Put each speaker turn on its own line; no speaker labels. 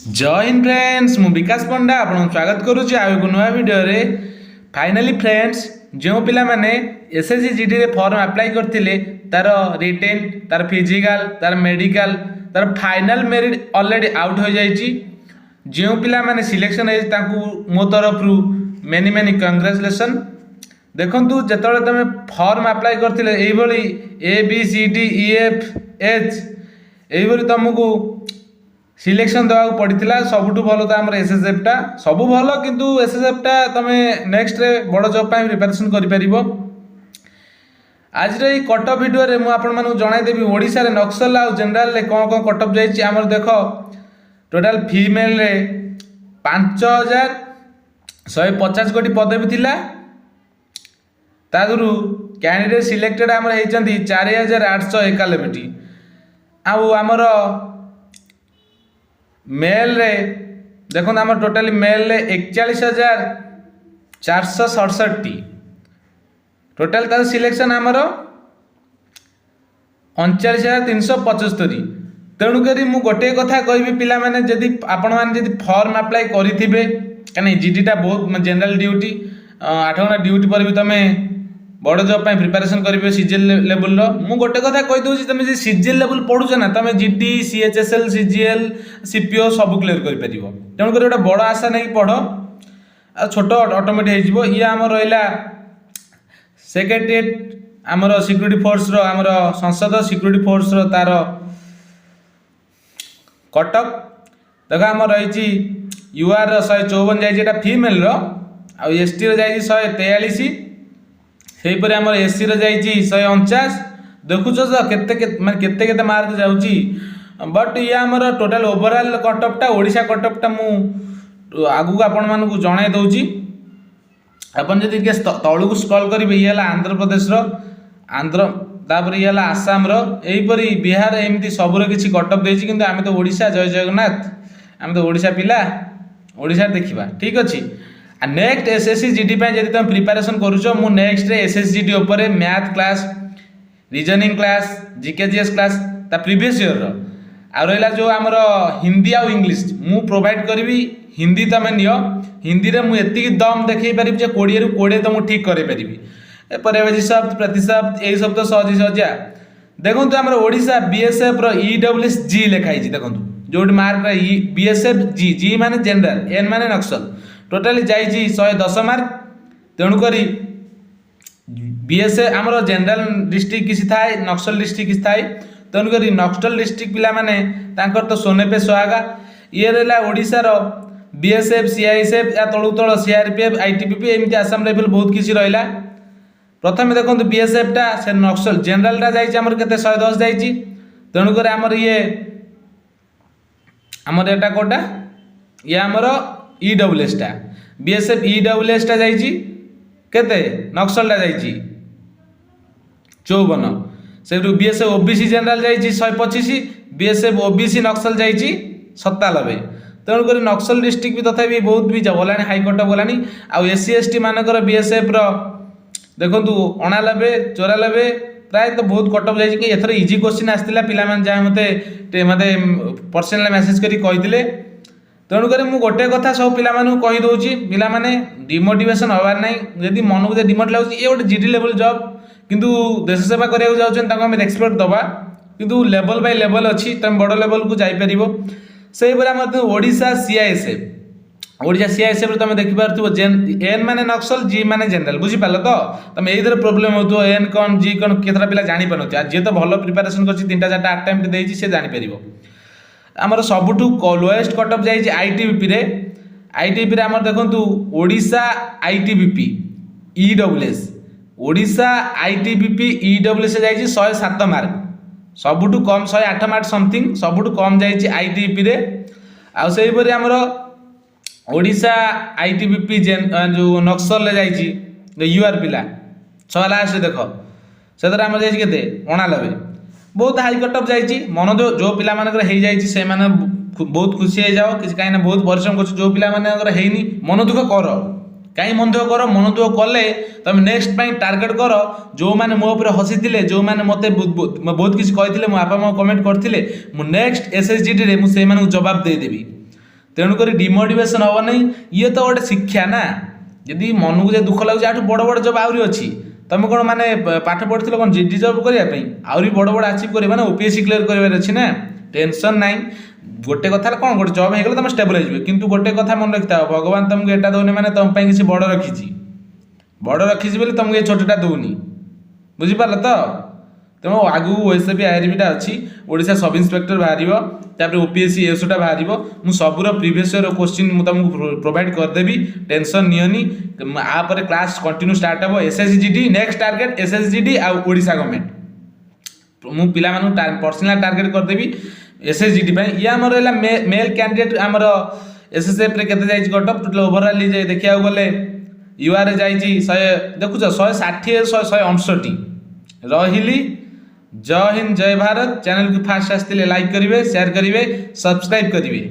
जय हिंद फ्रेंड्स मु विकास पंडा आपन स्वागत करुच्ची आ एक नुआ वीडियो रे। फाइनाली फ्रेंड्स जो पिला माने एसएससी जीडी रे फॉर्म अप्लाई करथिले तार रिटेन तार फिजिकल तार मेडिकल तार फाइनल मेरिट ऑलरेडी आउट हो जाइची। जो पिला माने सिलेक्शन है ताकू मो तरफ रु मेनी मेनी कांग्रेचुलेशन। देखंतु जेतले तमे फॉर्म अप्लाई करथिले एई भली A B C D E F H एई भली तुमको सिलेक्शन देवा पड़ता। सबुठ भल तो आम एसएसएफ टा सब भल किंतु एसएसएफ टा तुम नेक्स्ट रे बड़ जॉब पे प्रिपरेशन कर। आज रे कटअप वीडियो रे मु आपण मानू जणाइदेवी ओडिशा रे नक्सल आ जनरल रे कौन कौन कटअप जाइछि। आमर देख टोटाल फीमेल रे 5150 कोटी पदवी थिला। तादुरु कैंडिडेट सिलेक्टेड आमर हेचंती 4891 आउ आमर मेल रे देखो आम टोटाली मेल रे 41,467 टोटाल तार सिलेक्शन आमर 39,375। तेणुक मु गोटे कथा कहबी पिला माने जदि आपण माने जदि फॉर्म अप्लाई करिथिबे कने जीडीटा बहुत जनरल ड्यूटी 8 घंटा ड्यूटी पर भी तमे बड़ जॉब पे प्रिपरेशन करिवे सीजीएल लेवल रो। मु गोटे कथा कहि दउची तमे जे सीजीएल लेवल पढुछ ना तमे जीडी सीएचएसएल सीजीएल सीपीओ सब क्लियर करि परिबो। तेणु कर एटा बड़ आशा नै पढो आ छोट ऑटोमेटिक हे जिवो। ये हमर रहला सेक्रेटरीएट हमर सिक्योरिटी फोर्स रो हमर संसद सिक्योरिटी फोर्स रो तार कटअप देखो हमर रहिची यूआर रो 154 जाई जेटा फीमेल रो आ एसटी रो जाई 143 सेहीपर आम एससी रही 149 देखुच माने केते मार्क जाऊँगी। बट ये आमर टोटाल ओवरऑल कटअपटा ओडिशा कटअपटा मु आगु आपण मानू जणाई दउची। आपन जदि तळुक स्क्रॉल करिवे ये आंध्र प्रदेश रो आंध्र तापर ये आसाम रो एहीपरी बिहार एमती सबुर किसी कटअप देछि। किंतु आमे तो ओडिशा जय जगन्नाथ आमे तो ओडिशा पिला ओडिशा देखिबा ठीक अछि। नेक्स्ट एसएससी जीडी पे जदि तुम प्रिपरेशन करूछ मु नेक्स्ट रे एसएससी जीडी ऊपर math class reasoning class GK GS class ता प्रीवियस ईयर रो आ रहला जो हमर हिंदी आ इंग्लिश मु प्रोवाइड करबी। हिंदी तमे नियो हिंदी रे मु एतिकी दम देखै परिबी जे 20 रु 20 तुम ठीक करे परिबी। ए परवाजी शब्द प्रतिशब्द एई शब्द सहज सहजिया देखंतु हमर ओडिशा बीएसएफ रो ईडब्ल्यूएस जी लिखाई छी। देखंतु जोड मार्क रा बीएसएफ जी जी माने जनरल एन माने नक्सल टोटाली जाइए 110 मार्क। तेणुक बीएसए आमर जनरल डिस्ट्रिक्ट किसी थाए नक्सल डिस्ट्रिक्ट किसी थाए। तेणुक नक्सल डिस्ट्रिक्ट पिला माने तांकर तो सोने पे सुहागा। ये रहा ओडिशा रो बीएसएफ सीआईएसएफ या तलु तल सीआरपीएफ आईटीबीपी एमती आसाम लेवल बहुत किसी रहा। प्रथम देखो बीएसएफ टा से नक्सल जनरल टा जाइए आमर केते 110 जाइए। तेणुक आमर ये आमर एटा कोटा ये आमर ईडब्ल्यूएस टा बीएसएफ ईडब्ल्यूएस टा जाइए केते नक्सल टा जाइए 54 से बीएसएफ ओबीसी जनरल जाइए 125 बीएसएफ ओबीसी नक्सल जाइए 97। तेणुक नक्सल डिस्ट्रिक्ट भी तथा बहुत भी गला हाईकोर्ट गलानी। आउ एससी एसटी मानकर बीएसएफ रो देखंतु 89 94 प्राय तो बहुत कटअप जाइए। एथर इजी क्वेश्चन आसला पिला माने जा मते मते पर्सनल मेसेज करी कहिथिले। तेणुक मु गोटे कथा सब पिला मानू कहि दउची पिला माने डिमोटिवेशन हबार नाही। यदि मन को डिमोट लागुची ए गोटे जीडी लेवल जॉब किंतु देश सेवा करिया जाउछन ताको हम एक्सपेक्ट दबा किंतु लेवल बाय लेवल अछि तम बड़ लेवल को जाई परिबो। सेही पर हम ओडिशा सीआईएसएफ तुम देखि पारथुबो एन माने नक्सल जी माने जनरल बुझी पालो तो तुम एइधर प्रॉब्लम होतो एन कोन जी कोन केतरा पिला जानि पानोती। आज जे तो भलो प्रिपरेशन करछि 3टा 4टा अटेम्प्ट देइछि से जानि परिबो। आमर सबुठू लोएस्ट कटअप जाइए आईटीबीपी रे। आईटीबीपी रे आमर देखंतु Odisha ITBP EWS Odisha ITBP EWS जाइए 107 मार्क सबुठू कम 108 मार्क समथिंग सबुठू कम जाइए आईटीबीपी रे। आ सेही परे आमर ओडिशा आईटीबीपी जो नक्सल जाइए यूआर पिला 6 लास्ट देखो से आमर जाइए केते 89 बहुत हाई कटअप जाइए। मन जो पिला मानकर हो जाइए से माने बहुत खुशी हो जाओ कि कहीं बहुत परिश्रम कर जो पिला मानकर हैनी मन दुख कर कहीं मन दुख कर मन दुख कले तुम नेक्स्ट पाई टार्गेट कर। जो मैंने मो ऊपर हसी थे जो मैंने मत बहुत किसी कही मो बापा माँ कमेंट करते नेक्स्ट एसएसजीडी रे मुझे जवाब देदेवी। तेणुक डिमोटिवेशन हम नहीं ये तो गोटे शिक्षा ना यदि मन को दुख लगे आठ बड़ बड़ जब आहरी अच्छी तुम कौन माने पाठ पढ़ी कौन जीडी जब करने आहरी बड़ बड़ अचिव कर ना ओपीएससी क्लियर कर अच्छी ना टेंशन नाई गोटे कथा कौन गोटे जब हो तुम स्टेबलाइज हुए किंतु गोटे कथा मन रखी था भगवान तुमको एटा दौनी मैंने तुम किसी बड़ रखी बोली तुमको ये छोटा दौनी बुझीपार तो तेणु आगू ओएसएबी आईआरबीटा अच्छी ओडिशा सब इन्स्पेक्टर बाहर ओपीएससी एसोटा बाहर मु सबूर प्रीवियस ईयर क्वेश्चन मुझे तुमको प्रोवाइड करदेवी टेंशन नियनी आपर क्लास कंटिन्यू स्टार्ट हम एसएसजीडी नेक्स्ट टार्गेट एसएसजीडी आ ओडिशा गवर्नमेंट मु पिला पर्सनल टार्गेट करदेवी एसएसजीडी ये आम रहा मेल कैंडिडेट आमर एसएसएफ के कटअप टोटल ओभरऑल देखा गले यूआर जाइए 100 देखुच 160 159 रही। जय हिंद जय भारत। चैनल को फास्ट आसते लाइक करेंगे शेयर करेंगे सब्सक्राइब करेंगे।